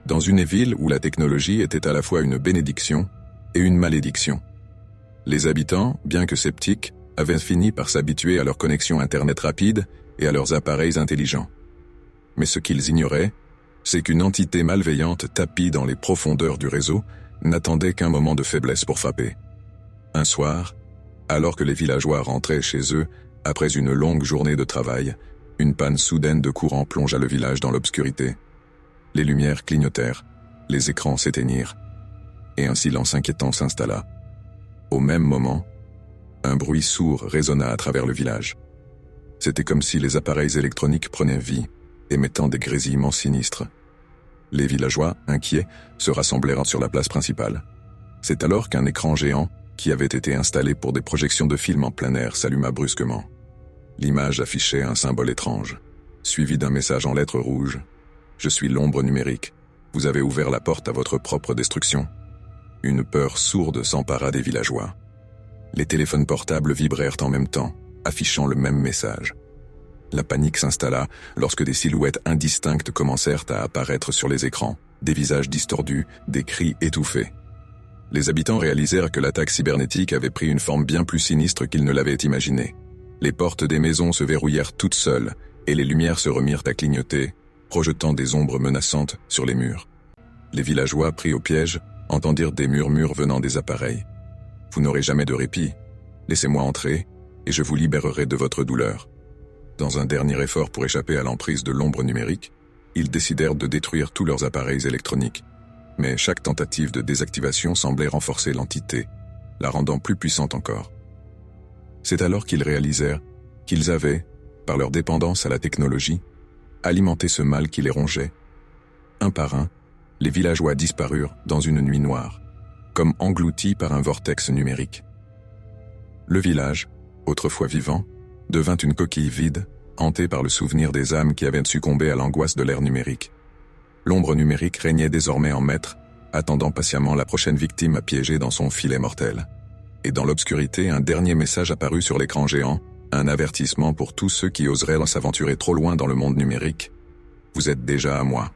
dans une ville où la technologie était à la fois une bénédiction et une malédiction. Les habitants, bien que sceptiques, avaient fini par s'habituer à leur connexion Internet rapide et à leurs appareils intelligents. Mais ce qu'ils ignoraient, c'est qu'une entité malveillante tapie dans les profondeurs du réseau n'attendait qu'un moment de faiblesse pour frapper. Un soir, alors que les villageois rentraient chez eux après une longue journée de travail, une panne soudaine de courant plongea le village dans l'obscurité. Les lumières clignotèrent, les écrans s'éteignirent, et un silence inquiétant s'installa. Au même moment, un bruit sourd résonna à travers le village. C'était comme si les appareils électroniques prenaient vie, émettant des grésillements sinistres. Les villageois, inquiets, se rassemblèrent sur la place principale. C'est alors qu'un écran géant, qui avait été installé pour des projections de films en plein air, s'alluma brusquement. L'image affichait un symbole étrange, suivi d'un message en lettres rouges. « Je suis l'ombre numérique. Vous avez ouvert la porte à votre propre destruction. » Une peur sourde s'empara des villageois. Les téléphones portables vibrèrent en même temps, affichant le même message. La panique s'installa lorsque des silhouettes indistinctes commencèrent à apparaître sur les écrans, des visages distordus, des cris étouffés. Les habitants réalisèrent que l'attaque cybernétique avait pris une forme bien plus sinistre qu'ils ne l'avaient imaginé. Les portes des maisons se verrouillèrent toutes seules, et les lumières se remirent à clignoter, projetant des ombres menaçantes sur les murs. Les villageois, pris au piège, entendirent des murmures venant des appareils. « Vous n'aurez jamais de répit. Laissez-moi entrer, et je vous libérerai de votre douleur. » Dans un dernier effort pour échapper à l'emprise de l'ombre numérique, ils décidèrent de détruire tous leurs appareils électroniques. Mais chaque tentative de désactivation semblait renforcer l'entité, la rendant plus puissante encore. C'est alors qu'ils réalisèrent qu'ils avaient, par leur dépendance à la technologie, alimenté ce mal qui les rongeait. Un par un, les villageois disparurent dans une nuit noire, comme engloutis par un vortex numérique. Le village, autrefois vivant, devint une coquille vide, hantée par le souvenir des âmes qui avaient succombé à l'angoisse de l'ère numérique. L'ombre numérique régnait désormais en maître, attendant patiemment la prochaine victime à piéger dans son filet mortel. Et dans l'obscurité, un dernier message apparut sur l'écran géant, un avertissement pour tous ceux qui oseraient s'aventurer trop loin dans le monde numérique. Vous êtes déjà à moi.